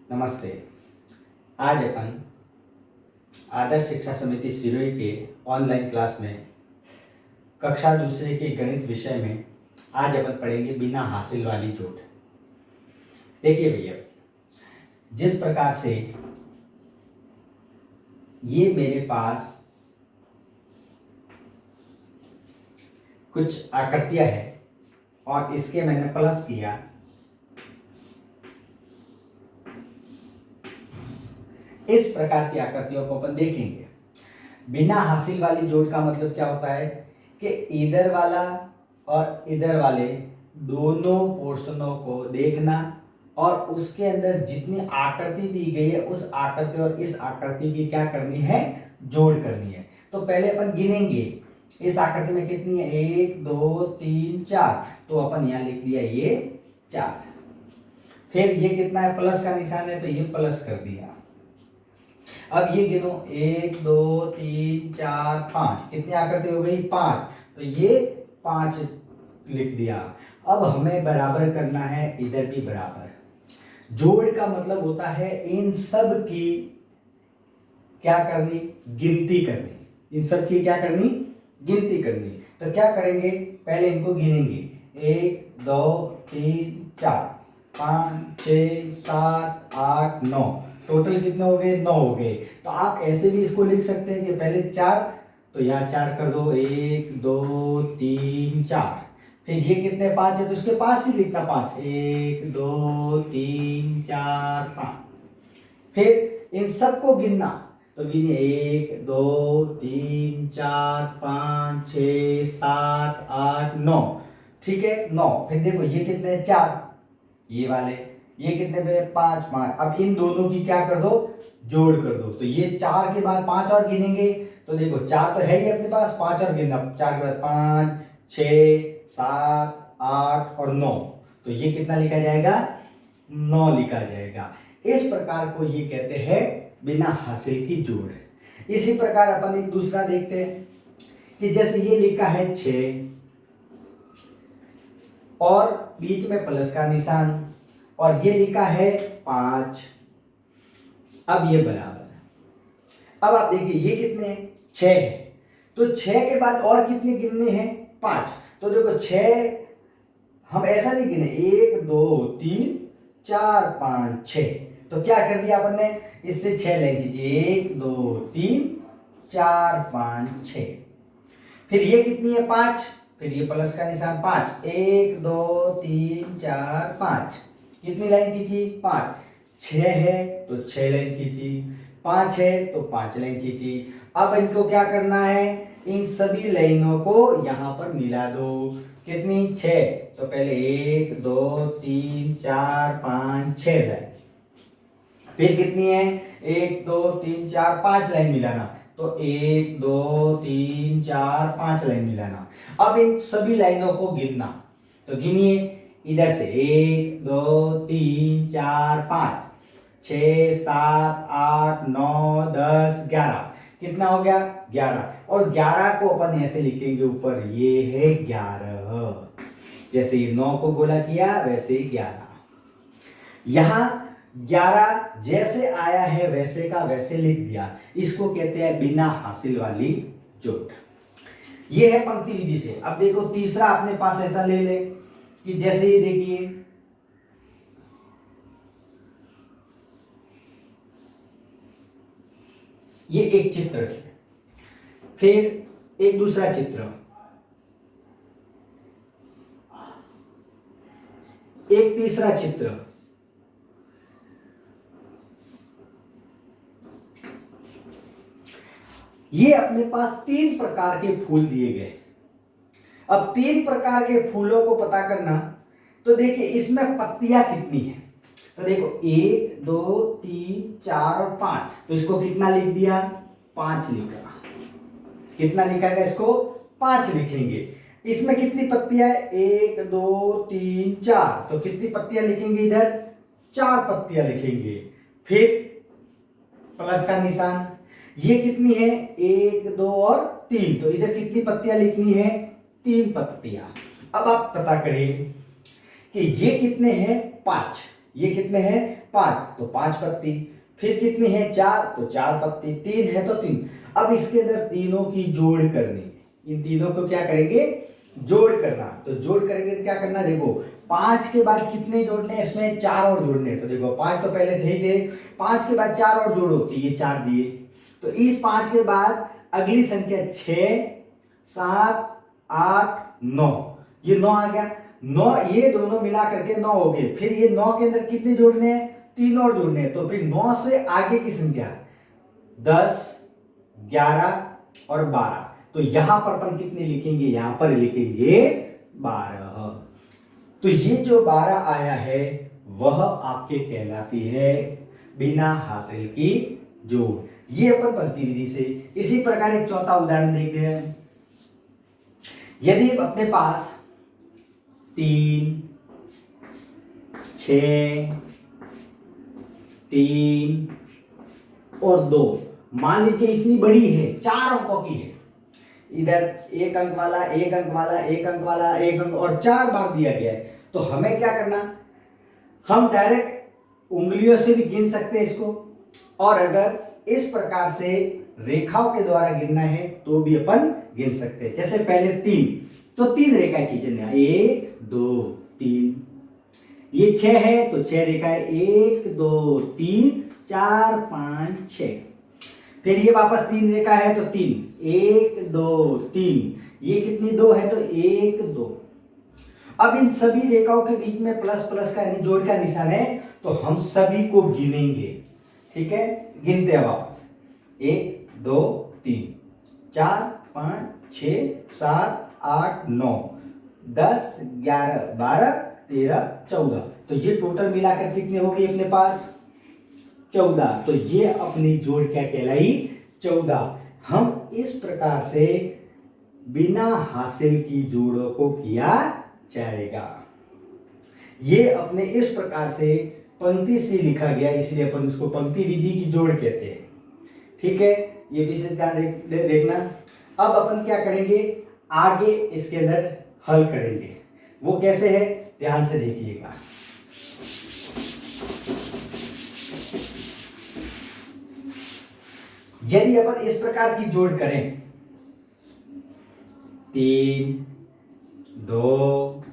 नमस्ते। आज अपन आदर्श शिक्षा समिति सिरोही के ऑनलाइन क्लास में कक्षा दूसरे के गणित विषय में आज अपन पढ़ेंगे बिना हासिल वाली जोड़। देखिए भैया, जिस प्रकार से ये मेरे पास कुछ आकृतियां हैं और इसके मैंने प्लस किया, इस प्रकार की आकृतियों को अपन देखेंगे। बिना हासिल वाली जोड़ का मतलब क्या होता है कि इधर वाला और इधर वाले दोनों पोर्शनों को देखना और उसके अंदर जितनी आकृति दी गई है उस आकृति और इस आकृति की क्या करनी है, जोड़ करनी है। तो पहले अपन गिनेंगे इस आकृति में कितनी है, 1 2 3 4, तो अपन यहाँ लिख दिया ये 4। फिर ये कितना है, प्लस का निशान है तो ये प्लस कर दिया। अब ये गिनो 1 2 3 4 5, कितनी आकृति हो गई, 5, तो ये 5 लिख दिया। अब हमें बराबर करना है, इधर भी बराबर। जोड़ का मतलब होता है इन सब की क्या करनी, गिनती करनी। इन सब की क्या करनी, गिनती करनी। तो क्या करेंगे, पहले इनको गिनेंगे, 1 2 3 4 5 6 7 8 9, टोटल कितने हो गए, 9 हो गए। तो आप ऐसे भी इसको लिख सकते हैं कि पहले 4, तो यहाँ 4 कर दो, 1 2 3 4। फिर ये कितने 5 है तो उसके 5 ही लिखना, 5 1 2 3 4 5। फिर इन सबको गिनना, तो गिनिए 1 2 3 4 5 6 7 8 9, ठीक है 9। फिर देखो ये कितने, 4, ये वाले, ये कितने पे, 5 5। अब इन दोनों की क्या कर दो, जोड़ कर दो। तो ये 4 के बाद 5 और गिनेंगे, तो देखो 4 तो है ही अपने पास, 5 और गिनना, 4 के बाद 5 6 7 8 और 9, तो ये कितना लिखा जाएगा, 9 लिखा जाएगा। इस प्रकार को ये कहते हैं बिना हासिल की जोड़। इसी प्रकार अपन एक दूसरा देखते हैं कि जैसे ये लिखा है 6 और बीच में प्लस का निशान, और ये लिखा है 5। अब ये बराबर, अब आप देखिए ये कितने, 6 है, तो 6 के बाद और कितने गिनने हैं, 5। तो देखो 6 हम ऐसा नहीं गिने, 1 2 3 4 5 6, तो क्या कर दिया अपन ने, इससे 6 ले लीजिए, 1 2 3 4 5 6। फिर ये कितनी है, 5, फिर ये प्लस का निशान 5, 1 2 3 4 5, कितनी लाइन खींची, 5। 6 है तो 6 लाइन खींची, 5 है तो 5 लाइन खींची। अब इनको क्या करना है, इन सभी लाइनों को यहां पर मिला दो। कितनी, 6, तो पहले 1 2 3 4 5 6 लाइन। फिर कितनी है, 1 2 3 4 5 लाइन मिलाना, तो 1 2 3 4 5 लाइन मिलाना। अब इन सभी लाइनों को गिनना, तो गिनिए इधर से 1 2 3 4 5 6 7 8 9 10 11, कितना हो गया, 11। और 11 को अपन ऐसे लिखेंगे ऊपर, ये है 11। जैसे ये 9 को गोला किया वैसे 11। यहां 11 जैसे आया है वैसे का वैसे लिख दिया, इसको कहते हैं बिना हासिल वाली जोड़। ये है पंक्ति विधि से। अब देखो तीसरा अपने पास ऐसा ले ले कि जैसे ये देखिए, ये एक चित्र, फिर एक दूसरा चित्र, एक तीसरा चित्र, ये अपने पास 3 प्रकार के फूल दिए गए। अब 3 प्रकार के फूलों को पता करना, तो देखिए इसमें पत्तियां कितनी हैं, तो देखो 1 2 3 4 और 5, तो इसको कितना लिख दिया, 5 लिखा। कितना लिखा है इसको, 5 लिखेंगे। इसमें कितनी पत्तियां है, 1 2 3 4, तो कितनी पत्तियां लिखेंगे, इधर 4 पत्तियां लिखेंगे। फिर प्लस का निशान, ये कितनी है, 1 2 और 3, तो इधर कितनी पत्तियां लिखनी है, 3 पत्तियां। अब आप पता करिए कि ये कितने हैं, 5, ये कितने हैं 5, तो 5 पत्ती। फिर कितनी है 4, तो 4 पत्ती। 3 है तो 3। अब इसके अंदर तीनों की जोड़ करनी है, इन तीनों को क्या करेंगे जोड़ करना। तो जोड़ करेंगे तो क्या करना, देखो 5 के बाद कितने जोड़ने हैं, इसमें 4 और जोड़ने हैं। तो देखो 5 तो पहले थे ही थे, 5 के बाद 4 और जोड़ो तो ये 4 दिए। तो इस 5 के बाद अगली संख्या 6, 7, 8, 9, ये 9 आ गया। 9 ये दोनों मिला करके 9 हो गए। फिर ये 9 के अंदर कितने जोड़ने हैं, 3 और जोड़ने हैं। तो फिर 9 से आगे की संख्या 10, 11 और 12। तो यहां पर अपन कितने लिखेंगे, यहां पर लिखेंगे 12। तो ये जो 12 आया है वह आपके कहलाती है बिना हासिल की जोड़। ये अपन पंक्ति विधि से। इसी प्रकार एक चौथा उदाहरण देखते हैं। यदि अपने पास 3, 6, 3 और 2, मान लीजिए इतनी बड़ी है, 4 अंकों की है, इधर 1 अंक वाला, 1 अंक वाला, 1 अंक वाला, 1 अंक और 4 बार दिया गया है। तो हमें क्या करना, हम डायरेक्ट उंगलियों से भी गिन सकते हैं इसको, और अगर इस प्रकार से रेखाओं के द्वारा गिनना है तो भी अपन गिन सकते हैं। जैसे पहले 3, तो 3 रेखाएं खींचना, 1 2 3। ये 6 है तो 6 रेखाएं, 1 2 3 4 5 6। फिर ये वापस 3 रेखा है तो 3, 1 2 3। ये कितनी 2 है तो 1 2। अब इन सभी रेखाओं के बीच में प्लस प्लस का यानी जोड़ का निशान है, तो हम सभी को गिनेंगे। ठीक है, गिनते हैं वापस। 1 2 3 4 5 6 7 8 9 10 11 12 13 14। तो ये टोटल मिलाकर कितने हो गए अपने पास 14। तो ये अपनी जोड़ क्या कहलाई 14। हम इस प्रकार से बिना हासिल की जोड़ों को किया जाएगा। ये अपने इस प्रकार से पंक्ति से लिखा गया, इसलिए अपन इसको पंक्ति विधि की जोड़ कहते हैं। ठीक है, ये विशेष ध्यान देखना। अब अपन क्या करेंगे, आगे इसके अंदर हल करेंगे। वो कैसे है, ध्यान से देखिएगा। यदि अपन इस प्रकार की जोड़ करें, 3 2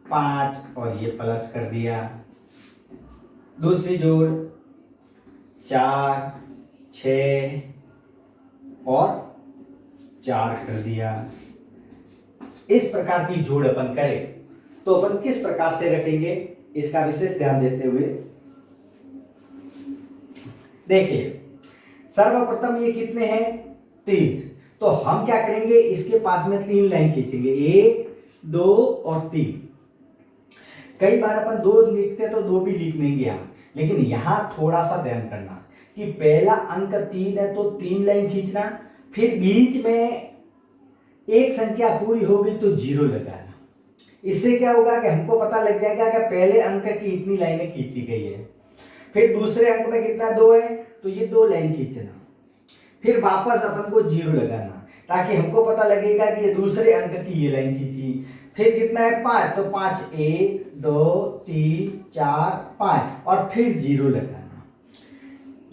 5 और ये प्लस कर दिया, दूसरी जोड़ 4 6 और 4 कर दिया। इस प्रकार की जोड़ अपन करें तो अपन किस प्रकार से रखेंगे, इसका विशेष ध्यान देते हुए देखिए। सर्वप्रथम ये कितने हैं 3, तो हम क्या करेंगे, इसके पास में 3 लाइन खींचेंगे, 1 2 और 3। कई बार अपन 2 लिखते तो 2 भी लिख देंगे हम, लेकिन यहां थोड़ा सा ध्यान करना कि पहला अंक 3 है तो 3 लाइन खींचना, फिर बीच में एक संख्या पूरी हो गई तो 0 लगाना। इससे क्या होगा कि हमको पता लग जाएगा कि पहले अंक की इतनी लाइनें खींची गई है। फिर दूसरे अंक में कितना 2 है तो ये 2 लाइन खींचना, फिर वापस अपन को 0 लगाना, ताकि हमको पता लगेगा कि ये दूसरे अंक की ये लाइन खींची। फिर कितना है 5, तो 5 1 2 3 4 5 और फिर 0 लगाना।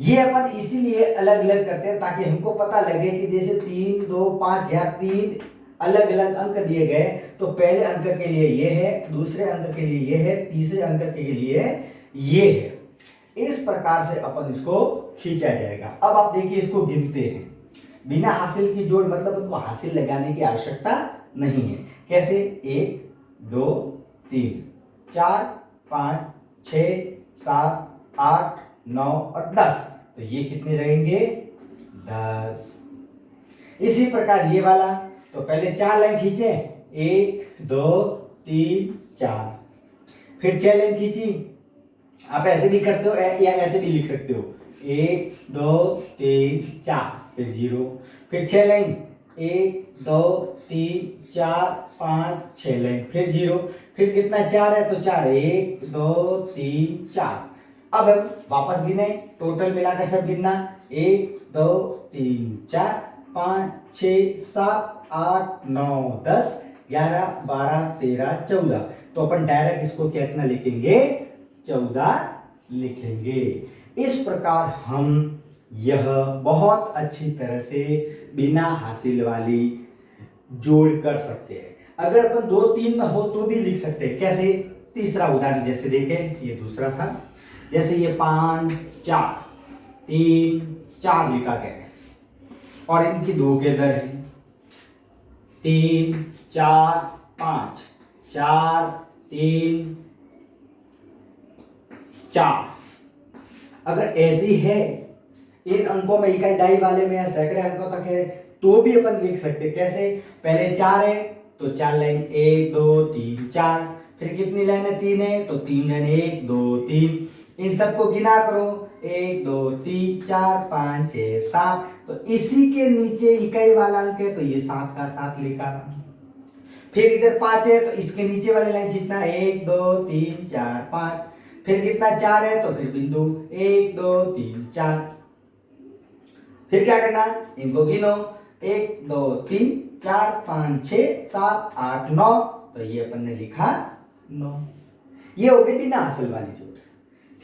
ये अपन इसीलिए अलग अलग करते हैं ताकि हमको पता लगे कि जैसे 3 2 5 या 3 अलग अलग अंक दिए गए, तो पहले अंक के लिए ये है, दूसरे अंक के लिए ये है, तीसरे अंक के लिए ये है। इस प्रकार से अपन इसको खींचा जाएगा। अब आप देखिए, इसको गिनते हैं बिना हासिल की जोड़, मतलब उनको हासिल लगाने की आवश्यकता नहीं है। कैसे, 1 2 3 4 5 6 7 8 9 और 10। तो ये कितने रहेंगे 10। इसी प्रकार ये वाला, तो पहले 4 लाइन खींचे, 1 2 3 4, फिर 6 लाइन खींची। आप ऐसे भी करते हो या ऐसे भी लिख सकते हो, 1 2 3 4 फिर 0, फिर 6 लाइन, 1 2 3 4 5 6 लाइन, फिर 0, फिर कितना 4 है तो 4, 1 2 3 4। अब हम वापस गिने, टोटल मिलाकर सब गिनना, 1 2 3 4 5 6 7 8 9 10 11 12 13 14। तो अपन डायरेक्ट इसको कितना लिखेंगे 14 लिखेंगे। इस प्रकार हम यह बहुत अच्छी तरह से बिना हासिल वाली जोड़ कर सकते हैं। अगर अपन 2 3 में हो तो भी लिख सकते हैं। कैसे? तीसरा उदाहरण जैसे देखें, ये दूसरा था, जैसे ये 5 4 3 4 लिखा गया है और इनकी 2 के दर है 3 4 5 4 3 4। अगर ऐसी है इन अंकों में, इकाई दाई वाले में या सैकड़े अंकों तक है तो भी अपन लिख सकते। कैसे? पहले 4 है तो 4 लाइन 1 2 3 4, फिर कितनी लाइन है? 3 है तो 3 लाइन 1 2 3, इन सबको गिना करो 1 2 3 4 5 6 7। तो इसी के नीचे इकाई वाला अंक है तो ये 7 का 7 लिखा। फिर इधर 5 है तो इसके नीचे वाले लाइन कितना? 1 2 3 4 5, फिर कितना? 4 है तो फिर बिंदु 1 2 3 4। फिर क्या करना? इनको गिनो 1 2 3 4 5 6 7 8 9, तो ये अपन ने लिखा 9। ये हो गई बिना हासिल वाली जोड़।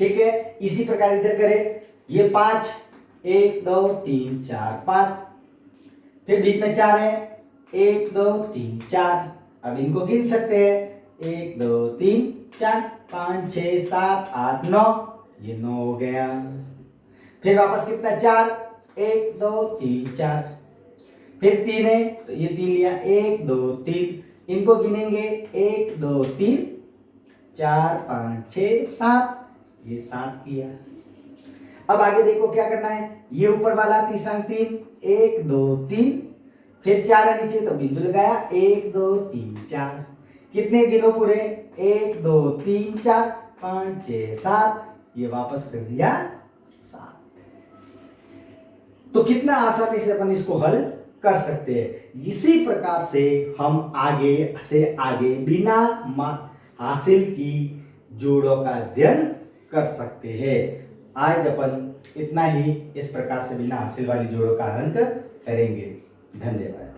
ठीक है, इसी प्रकार इधर करें, ये 5 1 2 3 4 5, फिर बीच में 4 है 1 2 3 4। अब इनको गिन सकते हैं 1 2 3 4 5 6 7 8 9, ये 9 हो गया। फिर वापस कितना? 4 1 2 3 4, फिर 3 है तो ये 3 लिया 1 2 3, इनको गिनेंगे 1 2 3 4 5 6 7, ये 7 किया। अब आगे देखो क्या करना है, ये ऊपर वाला तीसरा 3 1 2 3, फिर 4 है नीचे तो बिंदु लगाया 1 2 3 4, कितने गिनो पूरे? 1 2 3 4 5 6 7, ये वापस कर दिया 7। तो कितना आसानी से अपन इसको हल कर सकते हैं। इसी प्रकार से हम आगे से आगे बिना हासिल की जोड़ों का अध्ययन कर सकते हैं। आज अपन इतना ही इस प्रकार से बिना हासिल वाली जोड़ों का अंक करेंगे। धन्यवाद।